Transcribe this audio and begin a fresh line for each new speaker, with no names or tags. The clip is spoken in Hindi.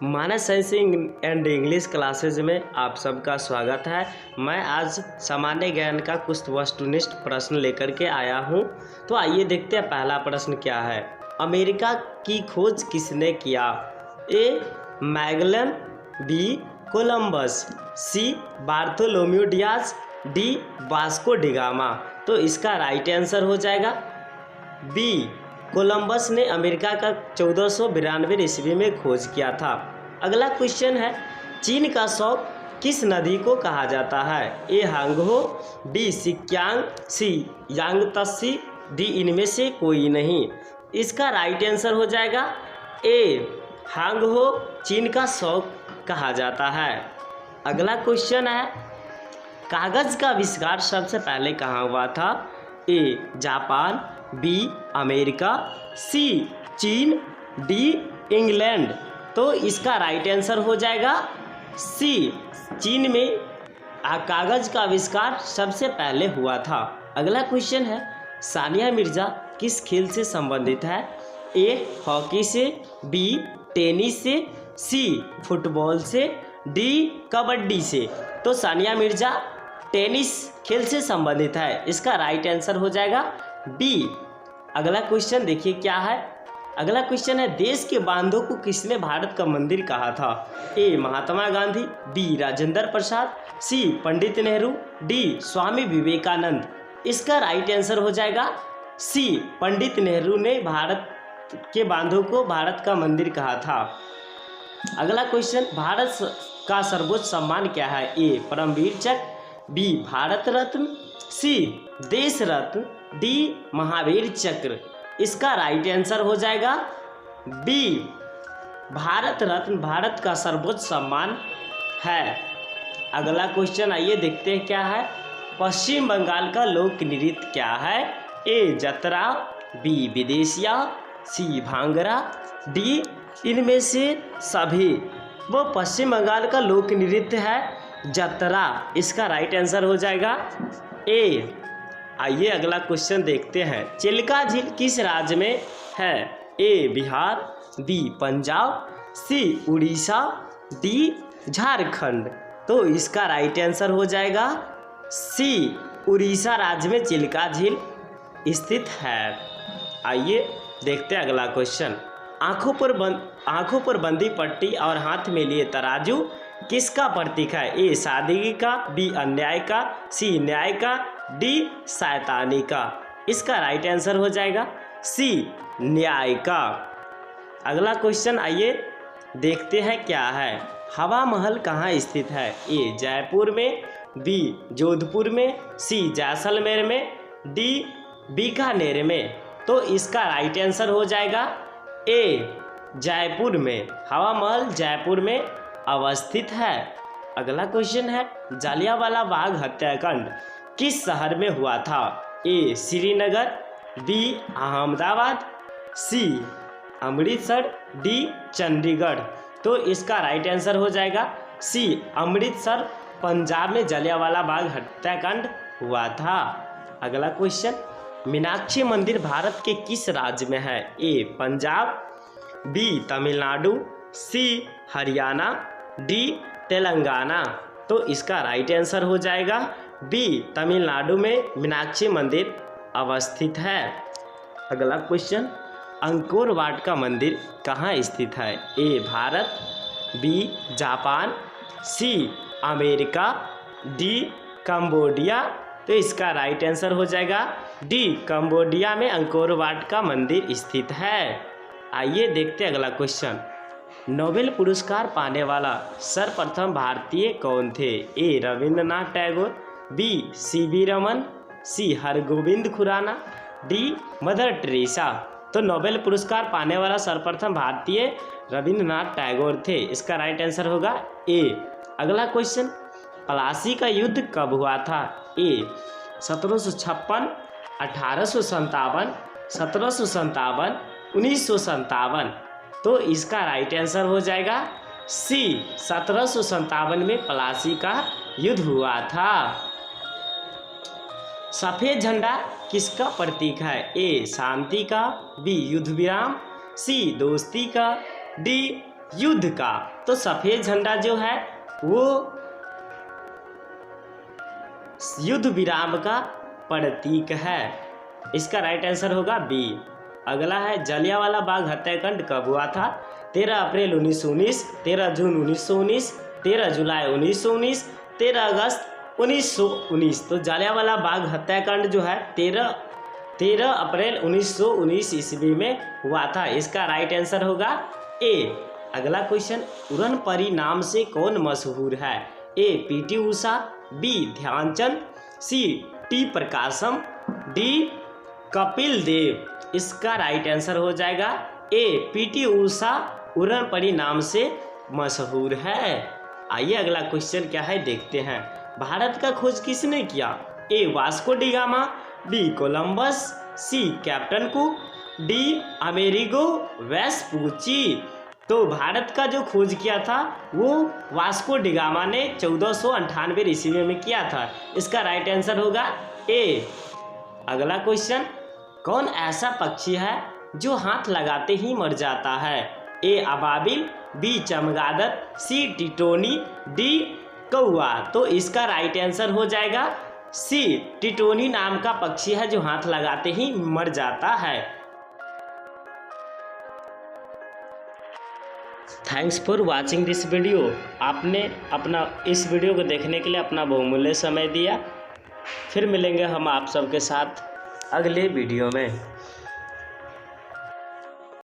Manas science and English classes में आप सबका स्वागत है। मैं आज सामान्य ज्ञान का कुछ वस्तुनिष्ठ प्रश्न लेकर के आया हूं। तो आइए देखते हैं पहला प्रश्न क्या है। अमेरिका की खोज किसने किया? A. Magellan, B. Columbus, C. Bartholomew Dias, D. Vasco da Gama. तो इसका राइट आंसर हो जाएगा बी. कोलंबस ने अमेरिका का 1492 ईस्वी में खोज किया था। अगला क्वेश्चन है, चीन का शौक किस नदी को कहा जाता है? ए. हांगहो, बी. सिक्यांग, सी. Yangtse, D. इनमें से कोई नहीं। इसका राइट आंसर हो जाएगा ए. हांगहो चीन का शौक कहा जाता है। अगला क्वेश्चन है, कागज का आविष्कार सबसे पहले कहाँ हुआ था? A. Japan, B. America, C. चीन, डी. इंग्लैंड। तो इसका राइट आंसर हो जाएगा सी. चीन में कागज का आविष्कार सबसे पहले हुआ था। अगला क्वेश्चन है, सानिया मिर्जा किस खेल से संबंधित है? ए. हॉकी से, बी. टेनिस से, सी. फुटबॉल से, डी. कबड्डी से। तो सानिया मिर्जा टेनिस खेल से संबंधित है। इसका राइट आंसर हो जाएगा बी। अगला क्वेश्चन देखिए क्या है। अगला क्वेश्चन है, देश के बांधों को किसने भारत का मंदिर कहा था? ए. महात्मा गांधी, बी. राजेंद्र प्रसाद, सी. पंडित नेहरू, डी. स्वामी विवेकानंद। इसका राइट आंसर हो जाएगा सी. पंडित नेहरू ने भारत के बांधों को भारत का मंदिर कहा था। अगला क्वेश्चन, भारत का सर्वोच्च सम्मान क्या है? ए. परमवीर चक्र, बी. भारत रत्न, सी. देश रत्न, डी. महावीर चक्र। इसका राइट आंसर हो जाएगा बी. भारत रत्न भारत का सर्वोच्च सम्मान है। अगला क्वेश्चन आइए देखते हैं क्या है। पश्चिम बंगाल का लोक नृत्य क्या है? ए. जतरा, बी. विदेशिया, सी. भांगड़ा, डी. इनमें से सभी। वो पश्चिम बंगाल का लोक नृत्य है जतरा। इसका राइट आंसर हो जाएगा ए। आइए अगला क्वेश्चन देखते हैं, चिल्का झील किस राज्य में है? ए. बिहार, बी. पंजाब, सी. उड़ीसा, डी. झारखंड। तो इसका राइट आंसर हो जाएगा सी. उड़ीसा राज्य में चिल्का झील स्थित है। आइए देखते हैं अगला क्वेश्चन, आंखों पर बंदी पट्टी और हाथ में लिए तराजू किसका प्रतीक है? ए. सादगी का, बी. अन्याय का, सी. न्याय का, डी. शैतानी का। इसका राइट आंसर हो जाएगा सी. न्याय का। अगला क्वेश्चन आइए देखते हैं क्या है। हवा महल कहाँ स्थित है? ए. जयपुर में, बी. जोधपुर में, सी. जैसलमेर में, डी. बीकानेर में। तो इसका राइट आंसर हो जाएगा ए. जयपुर में। हवा महल जयपुर में अवस्थित है। अगला क्वेश्चन है, जलियांवाला बाग हत्याकांड किस शहर में हुआ था? ए. श्रीनगर, बी. अहमदाबाद, सी. अमृतसर, डी. चंडीगढ़। तो इसका राइट आंसर हो जाएगा सी. अमृतसर पंजाब में जलियांवाला बाग हत्याकांड हुआ था। अगला क्वेश्चन, मीनाक्षी मंदिर भारत के किस राज्य में है? ए. पंजाब, बी. तमिलनाडु, सी. हरियाणा, डी. तेलंगाना। तो इसका राइट आंसर हो जाएगा बी. तमिलनाडु में मीनाक्षी मंदिर अवस्थित है। अगला क्वेश्चन, अंकोर वाट का मंदिर कहाँ स्थित है? A. Bharat, B. Japan, C. America, D. Cambodia. तो इसका राइट आंसर हो जाएगा डी. कंबोडिया में अंकोर वाट का मंदिर स्थित है। आइए देखते हैं अगला क्वेश्चन, नोबेल पुरस्कार पाने वाला सर्वप्रथम भारतीय कौन थे? A. Rabindranath Tagore, B. C V. Raman, C. Hargobind Khorana, D. Mother Teresa. तो नोबेल पुरस्कार पाने वाला सर्वप्रथम भारतीय रविंद्रनाथ टैगोर थे। इसका राइट आंसर होगा ए। अगला क्वेश्चन, प्लासी का युद्ध कब हुआ था? ए. 1756, 1857, 1757, 1957। तो इसका राइट आंसर हो जाएगा सी. 1757 में प्लासी का युद्ध हुआ था। सफेद झंडा किसका प्रतीक है? ए. शांति का, बी. युद्ध विराम, सी. दोस्ती का, डी. युद्ध का। तो सफेद झंडा जो है वो युद्ध विराम का प्रतीक है। इसका राइट आंसर होगा बी। अगला है जलियांवाला बाग हत्याकांड कब हुआ था? 13 अप्रैल 1919, 13 जून 1919, 13 जुलाई 1919, 13 अगस्त 1919। तो जलियांवाला बाग हत्याकांड जो है 13 अप्रैल 1919 ईस्वी में हुआ था। इसका राइट आंसर होगा ए। अगला क्वेश्चन, उड़न परी नाम से कौन मशहूर है? ए PT Usha, B Dhyanchand, C T प्रकाशम, डी कपिल देव। इसका राइट आंसर हो जाएगा ए पीटी उषा उड़न परी नाम से मशहूर है। आइए अगला क्वेश्चन क्या है देखते हैं। भारत का खोज किसने किया? A Vasco da Gama, B Columbus, C Captain Cook, D Amerigo Vespucci. तो भारत का जो खोज किया था वो वास्को डी गामा ने 1498 ईस्वी में किया था। इसका राइट आंसर होगा ए। अगला क्वेश्चन, कौन ऐसा पक्षी है जो हाथ लगाते ही मर जाता है? ए अबाबिल, बी चमगादड़, सी टिटोनी, डी कौआ। तो इसका राइट आंसर हो जाएगा सी। टिटोनी नाम का पक्षी है जो हाथ लगाते ही मर जाता है। Thanks for watching this video. आपने अपना इस वीडियो को देखने के लिए अपना बहुमूल्य समय दिया। फिर मिलेंगे हम आप सबके साथ अगले वीडियो में।